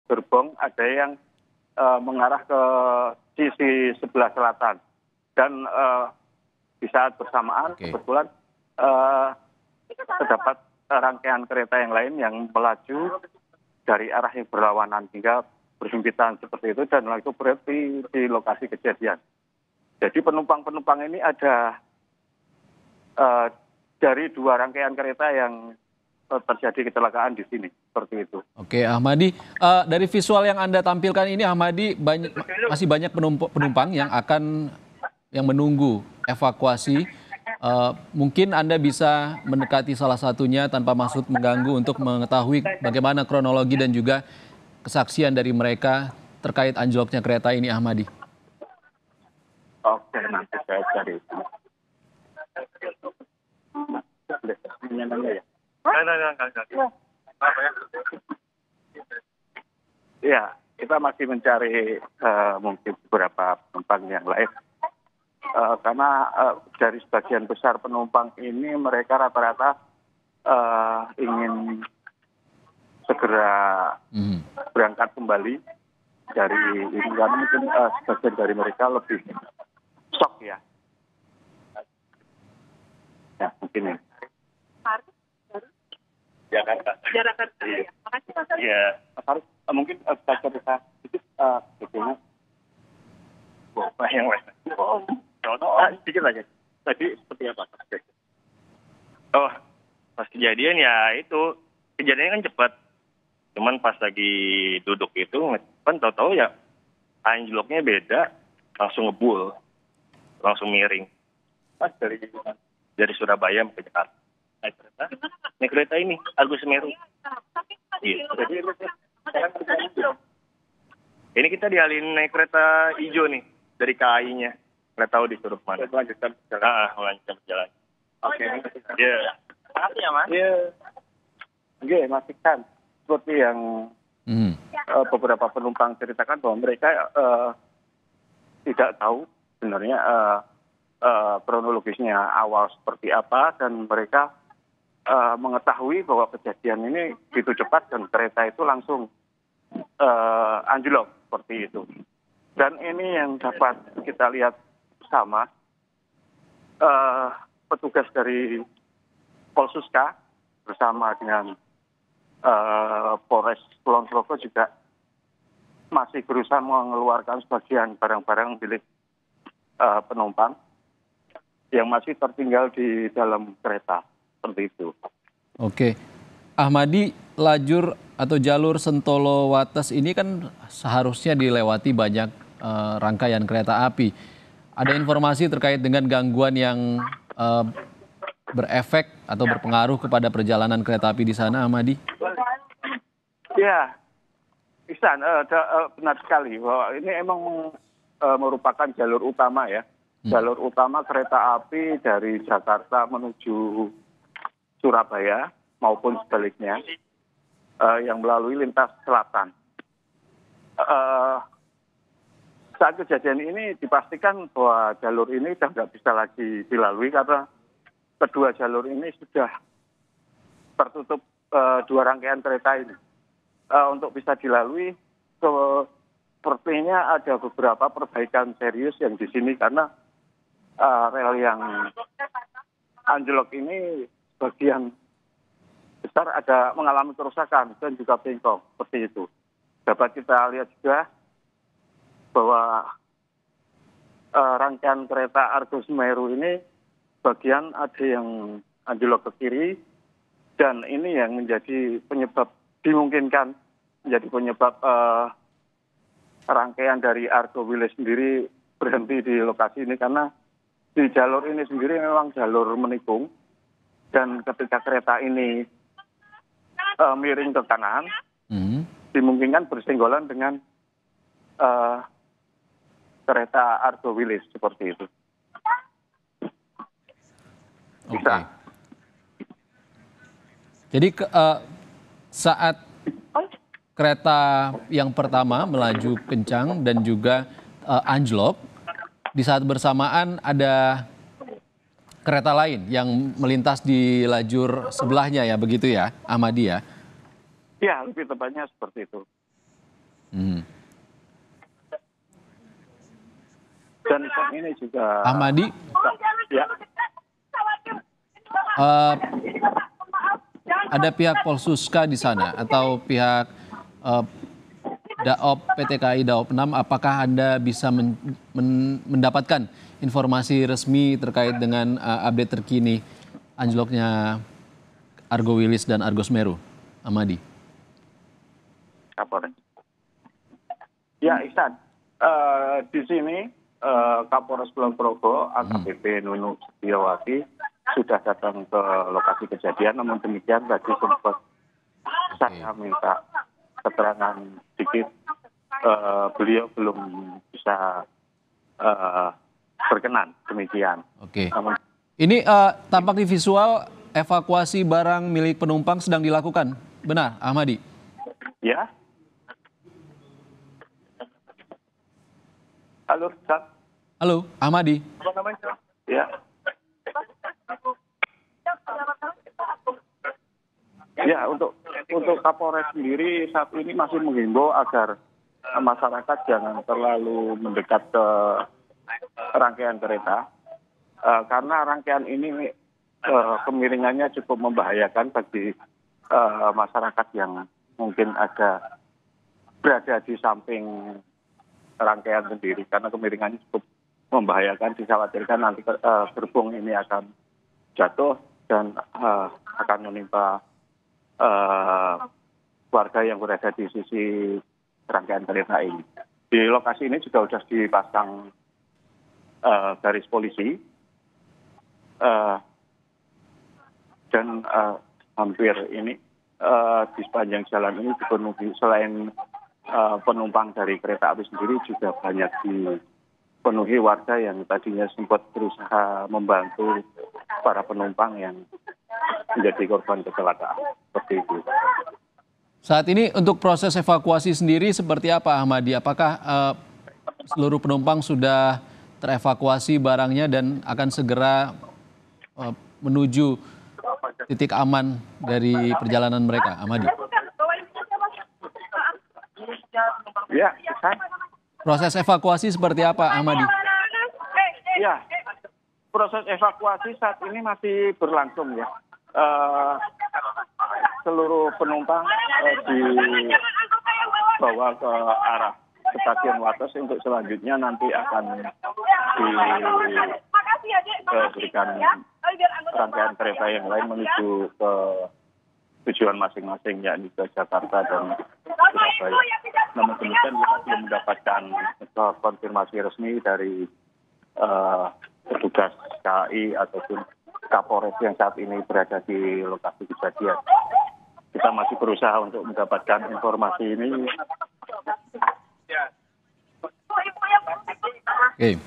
gerbong, ada yang mengarah ke sisi sebelah selatan. Dan di saat bersamaan kebetulan terdapat rangkaian kereta yang lain yang melaju dari arah yang berlawanan hingga berhimpitan seperti itu dan langsung berhenti di lokasi kejadian. Jadi penumpang-penumpang ini ada dari 2 rangkaian kereta yang terjadi kecelakaan di sini, seperti itu. Oke, Ahmadi, dari visual yang Anda tampilkan ini, Ahmadi, masih banyak penumpang yang menunggu evakuasi. Mungkin Anda bisa mendekati salah satunya tanpa maksud mengganggu untuk mengetahui bagaimana kronologi dan juga kesaksian dari mereka terkait anjloknya kereta ini, Ahmadi. Oke, nanti saya cari. Ya, kita masih mencari mungkin beberapa penumpang yang lain. Karena dari sebagian besar penumpang ini mereka rata-rata ingin segera berangkat kembali dari ini, karena mungkin sebagian dari mereka lebih shock ya. Ya, mungkin ya. Jakarta. Iya. Makasih Mas Arif. Iya. Mas Arif, mungkin bisa cerita sedikit bagaimana yang sedikit aja. Tadi seperti apa? Oh, pas kejadian ya itu kejadiannya kan cepat. Cuman pas lagi duduk itu kan tahu-tahu ya anjloknya beda, langsung ngebul, langsung miring. Mas dari Surabaya ke Jakarta. Naik kereta ini Argo Semeru. Iya. Ini kita dialihin naik kereta hijau nih dari KAI-nya. Nggak tahu disuruh mana. Melanjutkan perjalanan. Melanjutkan perjalanan. Oke. Iya. Makasih ya, Mas. Iya. Oke, Mas Iksan. Seperti yang beberapa penumpang ceritakan bahwa mereka tidak tahu sebenarnya kronologisnya awal seperti apa, dan mereka mengetahui bahwa kejadian ini begitu cepat dan kereta itu langsung anjlok seperti itu. Dan ini yang dapat kita lihat bersama, petugas dari Polsuska bersama dengan Polres Kulon Progo juga masih berusaha mengeluarkan sebagian barang-barang milik penumpang yang masih tertinggal di dalam kereta, seperti itu. Oke, Ahmadi, lajur atau jalur Sentolo Wates ini kan seharusnya dilewati banyak rangkaian kereta api. Ada informasi terkait dengan gangguan yang berefek atau berpengaruh kepada perjalanan kereta api di sana, Ahmadi? Ya, Ihsan, benar sekali bahwa ini emang merupakan jalur utama ya. Jalur utama kereta api dari Jakarta menuju Surabaya maupun sebaliknya yang melalui lintas selatan. Saat kejadian ini dipastikan bahwa jalur ini sudah nggak bisa lagi dilalui karena kedua jalur ini sudah tertutup 2 rangkaian kereta ini. Untuk bisa dilalui, sepertinya ada beberapa perbaikan serius yang di sini karena rel yang anjlok ini bagian besar ada mengalami kerusakan dan juga bengkok, seperti itu. Dapat kita lihat juga bahwa rangkaian kereta Argo Semeru ini bagian ada yang anjlok ke kiri, dan ini yang menjadi penyebab, dimungkinkan menjadi penyebab rangkaian dari Argo Wilis sendiri berhenti di lokasi ini, karena di jalur ini sendiri memang jalur menikung, dan ketika kereta ini miring ke kanan, dimungkinkan bersenggolan dengan kereta Argo Wilis, seperti itu. Oke. Jadi saat kereta yang pertama melaju kencang dan juga anjlok, di saat bersamaan ada kereta lain yang melintas di lajur sebelahnya ya, begitu ya, Ahmadi ya? Ya, lebih tepatnya seperti itu. Hmm. Dan ini juga Ahmadi, ya eh, ada pihak Polsuska di sana atau pihak eh, Daop PT KAI Daop 6, apakah Anda bisa mendapatkan informasi resmi terkait dengan update terkini anjloknya Argo Wilis dan Argo Semeru, Ahmadi? Kapolres. Ya, Ihsan. Di sini Kapolres Kulon Progo, AKBP Nunu Setiawati sudah datang ke lokasi kejadian. Namun demikian tadi sempat saya minta keterangan sedikit. Beliau belum bisa berkenan, demikian. Oke. Namun, Ini tampak di visual evakuasi barang milik penumpang sedang dilakukan. Benar, Ahmadi? ya. Halo, Ustaz. Halo, Ahmadi. Apa namanya? Ya. Ya, untuk Kapolres sendiri saat ini masih menghimbau agar masyarakat jangan terlalu mendekat ke rangkaian kereta, karena rangkaian ini kemiringannya cukup membahayakan bagi masyarakat yang mungkin ada berada di samping rangkaian sendiri, karena kemiringannya cukup membahayakan. Dikhawatirkan nanti gerbong ini akan jatuh dan akan menimpa warga yang berada di sisi rangkaian kereta ini. Di lokasi ini juga sudah dipasang garis polisi dan hampir ini di sepanjang jalan ini dipenuhi, selain penumpang dari kereta api sendiri juga banyak dipenuhi warga yang tadinya sempat berusaha membantu para penumpang yang menjadi korban kecelakaan. Seperti itu. Saat ini untuk proses evakuasi sendiri seperti apa, Ahmadi? Apakah seluruh penumpang sudah terevakuasi barangnya dan akan segera menuju titik aman dari perjalanan mereka, Ahmadi? Ya, San. Proses evakuasi seperti apa, Ahmadi? Ya, proses evakuasi saat ini masih berlangsung ya. Seluruh penumpang dibawa ke arah stasiun Wates untuk selanjutnya nanti akan diberikan rangkaian kereta yang lain menuju ke tujuan masing-masing, yakni ke Jakarta dan Surabaya. Namun demikian kita belum mendapatkan konfirmasi resmi dari petugas KAI ataupun Kapolres yang saat ini berada di lokasi kejadian. Kita masih berusaha untuk mendapatkan informasi ini. Oke.